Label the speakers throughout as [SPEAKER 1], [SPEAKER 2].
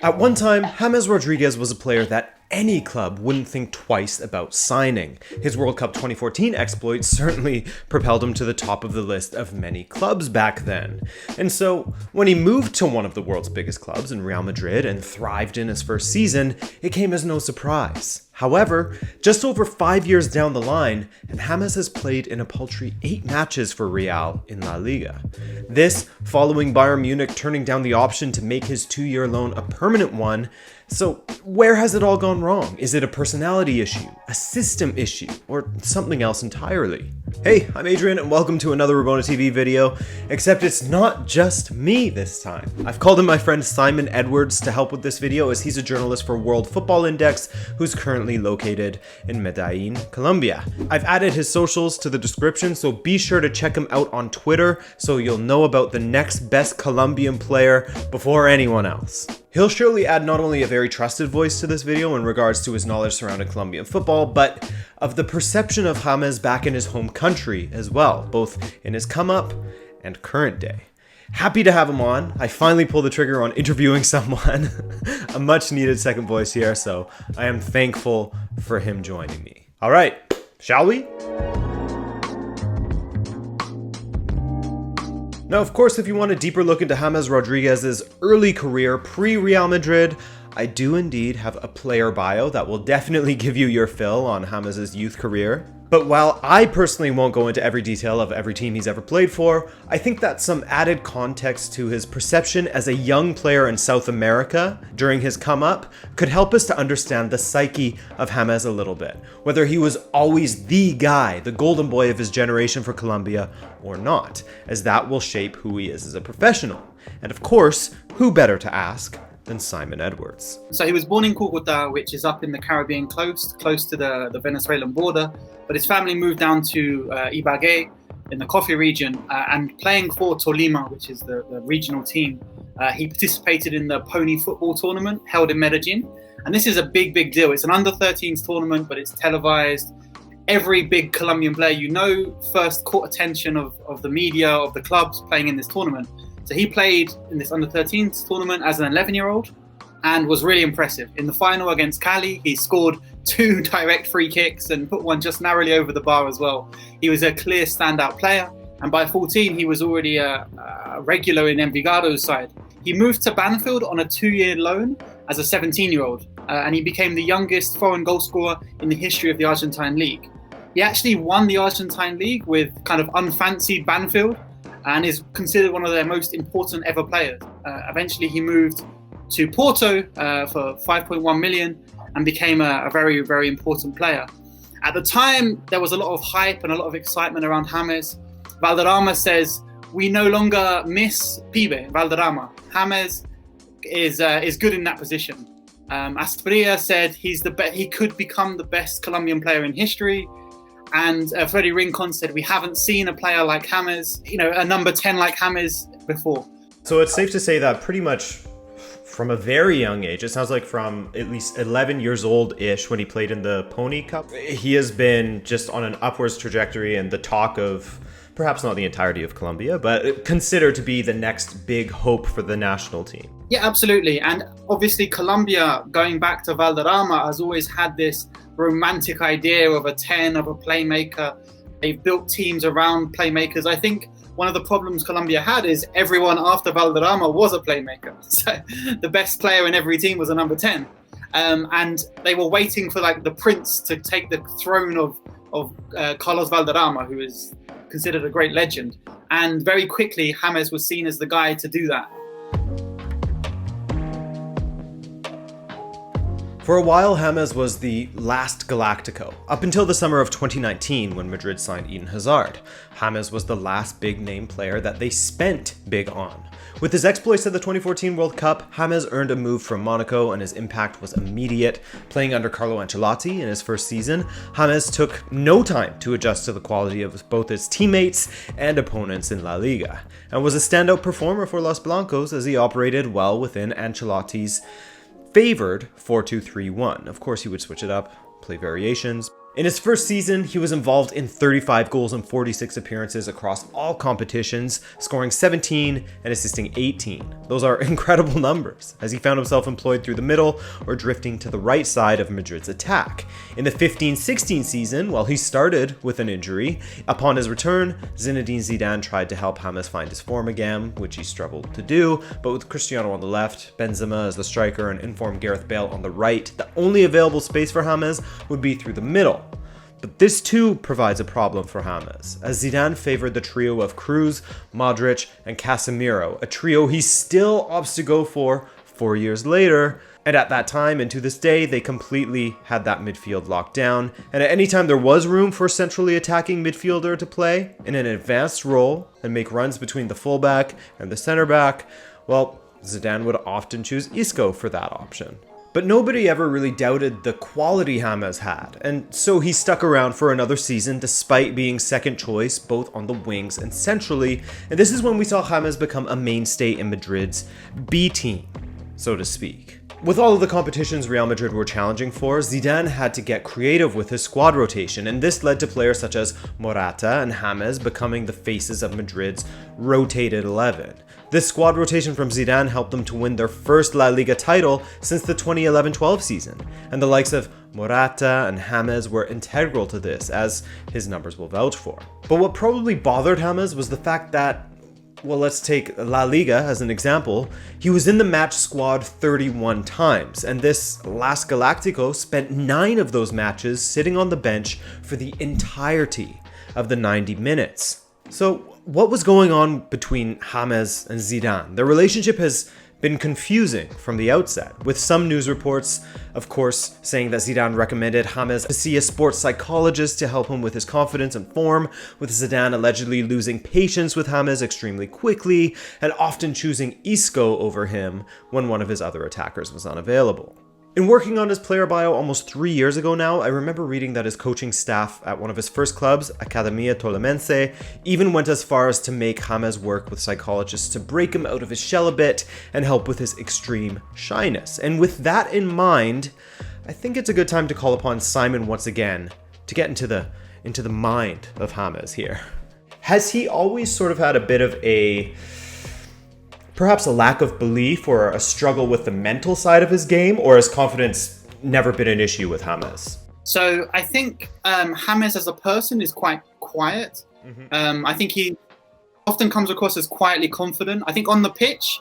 [SPEAKER 1] At one time, James Rodriguez was a player that any club wouldn't think twice about signing. His World Cup 2014 exploits certainly propelled him to the top of the list of many clubs back then. And so, when he moved to one of the world's biggest clubs in Real Madrid and thrived in his first season, it came as no surprise. However, just over 5 years down the line, and James has played in a paltry 8 matches for Real in La Liga. This, following Bayern Munich turning down the option to make his 2-year loan a permanent one. So, where has it all gone wrong? Is it a personality issue, a system issue, or something else entirely? Hey, I'm Adrian and welcome to another Rabona TV video, except it's not just me this time. I've called in my friend Simon Edwards to help with this video as he's a journalist for World Football Index who's currently located in Medellin, Colombia. I've added his socials to the description, so be sure to check him out on Twitter so you'll know about the next best Colombian player before anyone else. He'll surely add not only a very trusted voice to this video in regards to his knowledge surrounding Colombian football, but of the perception of James back in his home country as well, both in his come-up and current day. Happy to have him on. I finally pulled the trigger on interviewing someone, a much-needed second voice here, so I am thankful for him joining me. All right, shall we? Now, of course, if you want a deeper look into James Rodriguez's early career pre-Real Madrid, I do indeed have a player bio that will definitely give you your fill on James's youth career. But while I personally won't go into every detail of every team he's ever played for, I think that some added context to his perception as a young player in South America during his come-up could help us to understand the psyche of James a little bit. Whether he was always the guy, the golden boy of his generation for Colombia, or not, as that will shape who he is as a professional. And of course, who better to ask than Simon Edwards.
[SPEAKER 2] So he was born in Cúcuta, which is up in the Caribbean coast, close to the Venezuelan border. But his family moved down to Ibagué in the coffee region, and playing for Tolima, which is the regional team, he participated in the Pony football tournament held in Medellin. And this is a big deal. It's an under-13s tournament, but it's televised. Every big Colombian player you know first caught attention of the media, of the clubs playing in this tournament. So he played in this under-13s tournament as an 11-year-old and was really impressive. In the final against Cali, he scored 2 direct free kicks and put one just narrowly over the bar as well. He was a clear standout player, and by 14, he was already a regular in Envigado's side. He moved to Banfield on a 2-year loan as a 17-year-old, and he became the youngest foreign goal scorer in the history of the Argentine League. He actually won the Argentine League with kind of unfancied Banfield, and is considered one of their most important ever players. Eventually he moved to Porto for 5.1 million and became a very important player. At the time, there was a lot of hype and a lot of excitement around James. Valderrama says, we no longer miss Pibe, Valderrama. James is good in that position. Asprilla said he could become the best Colombian player in history. And Freddie Rincon said, we haven't seen a player like James, a number 10 like James before.
[SPEAKER 1] So it's safe to say that pretty much from a very young age, it sounds like from at least 11 years old-ish when he played in the Pony Cup, he has been just on an upwards trajectory and the talk of perhaps not the entirety of Colombia, but considered to be the next big hope for the national team.
[SPEAKER 2] Yeah, absolutely. And obviously Colombia, going back to Valderrama, has always had this romantic idea of a 10, of a playmaker. They've built teams around playmakers. I think one of the problems Colombia had is everyone after Valderrama was a playmaker. So the best player in every team was a number 10. And they were waiting for the prince to take the throne of Carlos Valderrama, who is considered a great legend. And very quickly, James was seen as the guy to do that.
[SPEAKER 1] For a while, James was the last Galactico, up until the summer of 2019 when Madrid signed Eden Hazard. James was the last big-name player that they spent big on. With his exploits at the 2014 World Cup, James earned a move from Monaco and his impact was immediate. Playing under Carlo Ancelotti in his first season, James took no time to adjust to the quality of both his teammates and opponents in La Liga, and was a standout performer for Los Blancos as he operated well within Ancelotti's favored 4-2-3-1. Of course, he would switch it up, play variations, In his first season, he was involved in 35 goals and 46 appearances across all competitions, scoring 17 and assisting 18. Those are incredible numbers, as he found himself employed through the middle or drifting to the right side of Madrid's attack. In the 15-16 season, while he started with an injury, upon his return, Zinedine Zidane tried to help James find his form again, which he struggled to do, but with Cristiano on the left, Benzema as the striker, and informed Gareth Bale on the right, the only available space for James would be through the middle. But this too provides a problem for James, as Zidane favored the trio of Cruz, Modric, and Casemiro, a trio he still opts to go for 4 years later. And at that time, and to this day, they completely had that midfield locked down. And at any time there was room for a centrally attacking midfielder to play in an advanced role and make runs between the fullback and the center back, well, Zidane would often choose Isco for that option. But nobody ever really doubted the quality James had, and so he stuck around for another season despite being second choice both on the wings and centrally, and this is when we saw James become a mainstay in Madrid's B team, so to speak. With all of the competitions Real Madrid were challenging for, Zidane had to get creative with his squad rotation, and this led to players such as Morata and James becoming the faces of Madrid's rotated 11. This squad rotation from Zidane helped them to win their first La Liga title since the 2011-12 season, and the likes of Morata and James were integral to this, as his numbers will vouch for. But what probably bothered James was the fact that, well, let's take La Liga as an example. He was in the match squad 31 times, and this last Galactico spent 9 of those matches sitting on the bench for the entirety of the 90 minutes. So, what was going on between James and Zidane? Their relationship has been confusing from the outset, with some news reports, of course, saying that Zidane recommended James to see a sports psychologist to help him with his confidence and form, with Zidane allegedly losing patience with James extremely quickly, and often choosing Isco over him when one of his other attackers was unavailable. In working on his player bio almost 3 years ago now, I remember reading that his coaching staff at one of his first clubs, Academia Tolamense, even went as far as to make James work with psychologists to break him out of his shell a bit and help with his extreme shyness. And with that in mind, I think it's a good time to call upon Simon once again to get into the mind of James here. Has he always sort of had a bit of perhaps a lack of belief or a struggle with the mental side of his game, or has confidence never been an issue with James?
[SPEAKER 2] So I think James as a person is quite quiet. I think he often comes across as quietly confident. I think on the pitch,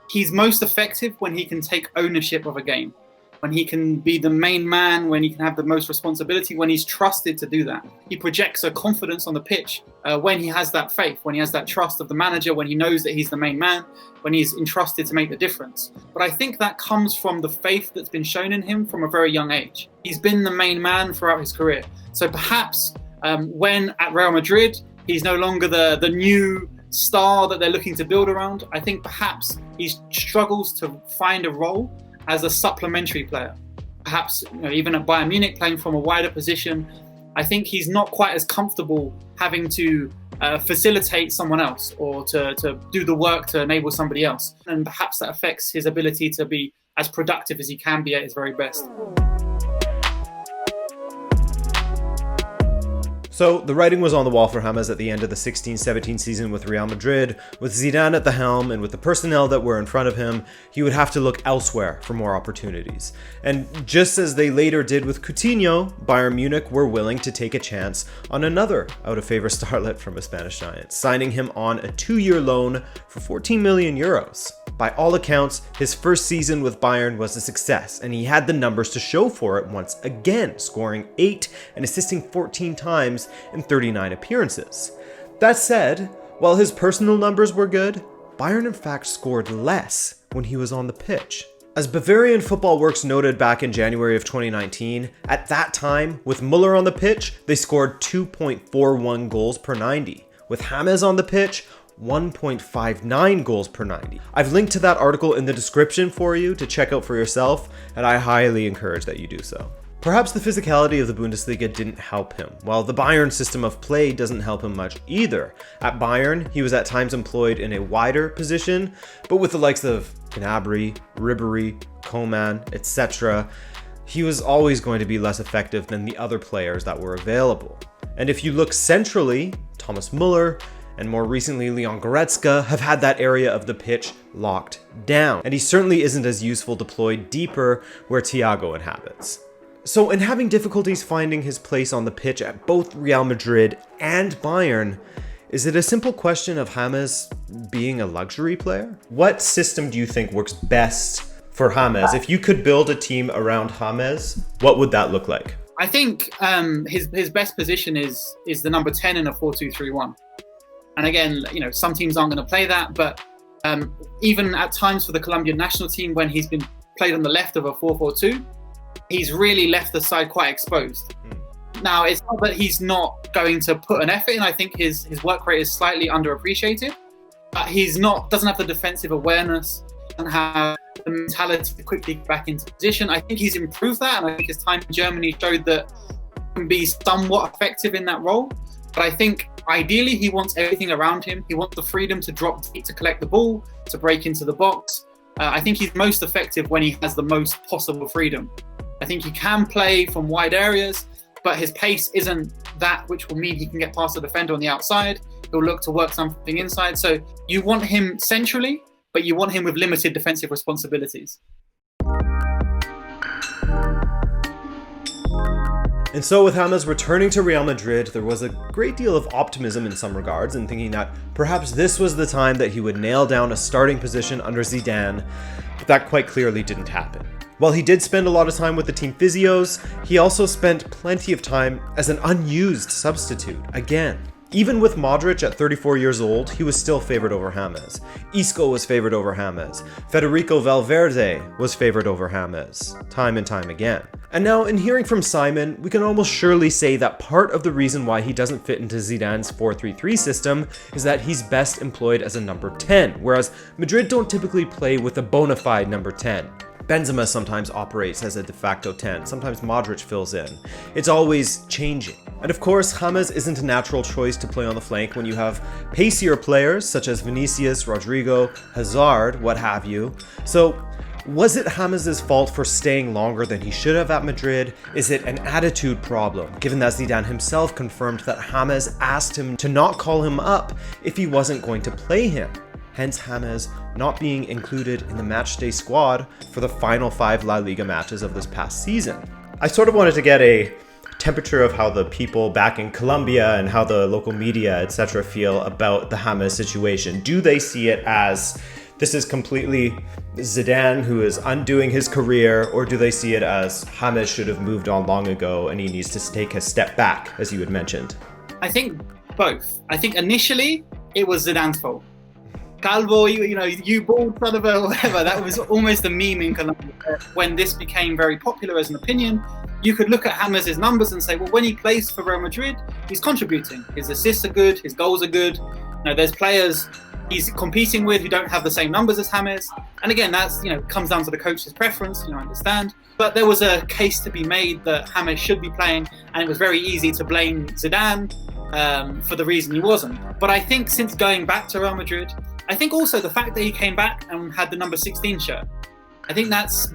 [SPEAKER 2] he's most effective when he can take ownership of a game, when he can be the main man, when he can have the most responsibility, when he's trusted to do that. He projects a confidence on the pitch when he has that faith, when he has that trust of the manager, when he knows that he's the main man, when he's entrusted to make the difference. But I think that comes from the faith that's been shown in him from a very young age. He's been the main man throughout his career. So perhaps when at Real Madrid, he's no longer the new star that they're looking to build around. I think perhaps he struggles to find a role as a supplementary player. Perhaps even at Bayern Munich, playing from a wider position, I think he's not quite as comfortable having to facilitate someone else or to do the work to enable somebody else. And perhaps that affects his ability to be as productive as he can be at his very best.
[SPEAKER 1] So the writing was on the wall for James at the end of the 16-17 season with Real Madrid. With Zidane at the helm and with the personnel that were in front of him, he would have to look elsewhere for more opportunities. And just as they later did with Coutinho, Bayern Munich were willing to take a chance on another out-of-favor starlet from a Spanish giant, signing him on a 2-year loan for 14 million euros. By all accounts, his first season with Bayern was a success, and he had the numbers to show for it once again, scoring 8 and assisting 14 times in 39 appearances. That said, while his personal numbers were good, Bayern in fact scored less when he was on the pitch. As Bavarian Football Works noted back in January of 2019, at that time, with Muller on the pitch, they scored 2.41 goals per 90. With James on the pitch, 1.59 goals per 90. I've linked to that article in the description for you to check out for yourself, and I highly encourage that you do so. Perhaps the physicality of the Bundesliga didn't help him, while the Bayern system of play doesn't help him much either. At Bayern, he was at times employed in a wider position, but with the likes of Gnabry, Ribéry, Coman, etc., he was always going to be less effective than the other players that were available. And if you look centrally, Thomas Muller and more recently Leon Goretzka have had that area of the pitch locked down. And he certainly isn't as useful deployed deeper where Thiago inhabits. So in having difficulties finding his place on the pitch at both Real Madrid and Bayern, is it a simple question of James being a luxury player? What system do you think works best for James? If you could build a team around James, what would that look like?
[SPEAKER 2] I think his best position is the number 10 in a 4-2-3-1. And again, some teams aren't going to play that, but even at times for the Colombian national team, when he's been played on the left of a 4-4-2, he's really left the side quite exposed. Now, it's not that he's not going to put an effort in. I think his work rate is slightly underappreciated, but doesn't have the defensive awareness and have the mentality to quickly get back into position. I think he's improved that, and I think his time in Germany showed that he can be somewhat effective in that role. But I think ideally he wants everything around him. He wants the freedom to drop deep, to collect the ball, to break into the box. I think he's most effective when he has the most possible freedom. I think he can play from wide areas, but his pace isn't that which will mean he can get past the defender on the outside. He'll look to work something inside. So you want him centrally, but you want him with limited defensive responsibilities.
[SPEAKER 1] And so with James returning to Real Madrid, there was a great deal of optimism in some regards in thinking that perhaps this was the time that he would nail down a starting position under Zidane, but that quite clearly didn't happen. While he did spend a lot of time with the team physios, he also spent plenty of time as an unused substitute, again. Even with Modric at 34 years old, he was still favored over James. Isco was favored over James. Federico Valverde was favored over James, time and time again. And now, in hearing from Simon, we can almost surely say that part of the reason why he doesn't fit into Zidane's 4-3-3 system is that he's best employed as a number 10, whereas Madrid don't typically play with a bona fide number 10. Benzema sometimes operates as a de facto 10, sometimes Modric fills in. It's always changing. And of course, James isn't a natural choice to play on the flank when you have pacier players such as Vinicius, Rodrigo, Hazard, what have you. So, was it James' fault for staying longer than he should have at Madrid? Is it an attitude problem, given that Zidane himself confirmed that James asked him to not call him up if he wasn't going to play him? Hence James not being included in the matchday squad for the final 5 La Liga matches of this past season. I sort of wanted to get a temperature of how the people back in Colombia and how the local media, etc. feel about the James situation. Do they see it as this is completely Zidane who is undoing his career, or do they see it as James should have moved on long ago and he needs to take a step back, as you had mentioned?
[SPEAKER 2] I think both. I think initially it was Zidane's fault. Calvo, you bald son of a whatever. That was almost a meme in Colombia. When this became very popular as an opinion, you could look at James' numbers and say, well, when he plays for Real Madrid, he's contributing. His assists are good, his goals are good. There's players he's competing with who don't have the same numbers as James. And again, that's comes down to the coach's preference. I understand. But there was a case to be made that James should be playing, and it was very easy to blame Zidane for the reason he wasn't. But I think since going back to Real Madrid, I think also the fact that he came back and had the number 16 shirt, I think that's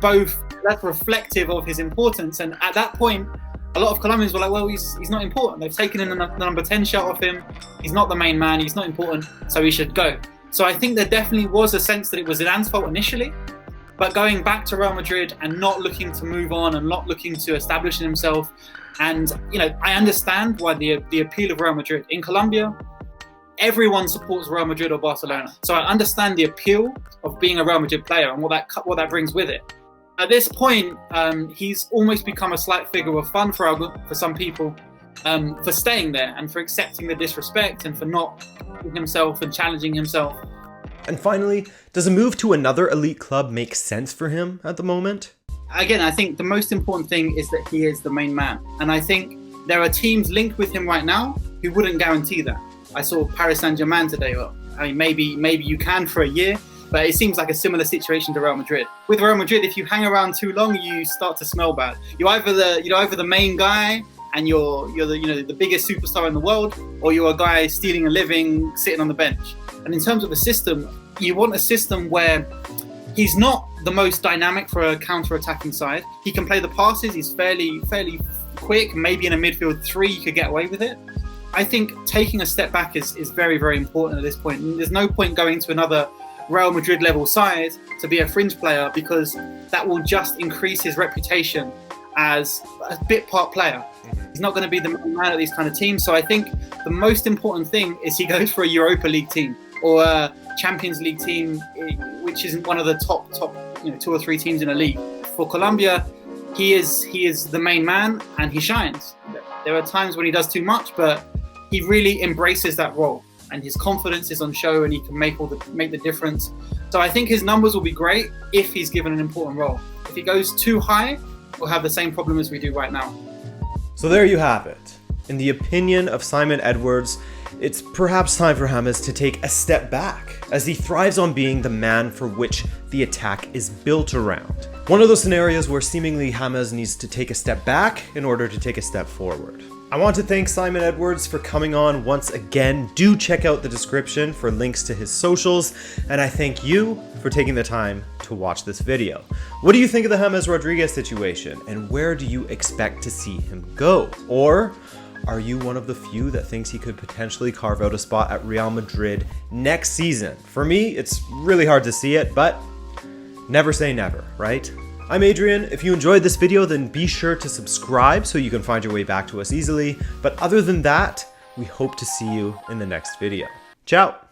[SPEAKER 2] reflective of his importance. And at that point, a lot of Colombians were like, well, he's not important. They've taken the number 10 shirt off him. He's not the main man. He's not important. So he should go. So I think there definitely was a sense that it was Zidane's fault initially. But going back to Real Madrid and not looking to move on and not looking to establish himself. And, I understand why the appeal of Real Madrid. In Colombia, everyone supports Real Madrid or Barcelona. So I understand the appeal of being a Real Madrid player and what that brings with it. At this point, he's almost become a slight figure of fun for some people, for staying there and for accepting the disrespect and for not putting himself and challenging himself.
[SPEAKER 1] And finally, does a move to another elite club make sense for him at the moment?
[SPEAKER 2] Again, I think the most important thing is that he is the main man. And I think there are teams linked with him right now who wouldn't guarantee that. I saw Paris Saint-Germain today. Well, maybe you can for a year, but it seems like a similar situation to Real Madrid. With Real Madrid, if you hang around too long, you start to smell bad. You're either the main guy and you're the biggest superstar in the world, or you're a guy stealing a living, sitting on the bench. And in terms of a system, you want a system where he's not the most dynamic for a counter-attacking side. He can play the passes. He's fairly quick. Maybe in a midfield three, you could get away with it. I think taking a step back is very, very important at this point. And there's no point going to another Real Madrid level side to be a fringe player, because that will just increase his reputation as a bit part player. He's not going to be the main man at these kind of teams. So I think the most important thing is he goes for a Europa League team or a Champions League team, which isn't one of the top 2 or 3 teams in a league. For Colombia, he is the main man and he shines. There are times when he does too much, but he really embraces that role, and his confidence is on show, and he can make the difference. So I think his numbers will be great if he's given an important role. If he goes too high, we'll have the same problem as we do right now.
[SPEAKER 1] So there you have it. In the opinion of Simon Edwards, it's perhaps time for James to take a step back, as he thrives on being the man for which the attack is built around. One of those scenarios where seemingly James needs to take a step back in order to take a step forward. I want to thank Simon Edwards for coming on once again. Do check out the description for links to his socials, and I thank you for taking the time to watch this video. What do you think of the James Rodriguez situation, and where do you expect to see him go? Or are you one of the few that thinks he could potentially carve out a spot at Real Madrid next season? For me, it's really hard to see it, but never say never, right? I'm Adrian. If you enjoyed this video, then be sure to subscribe so you can find your way back to us easily. But other than that, we hope to see you in the next video. Ciao!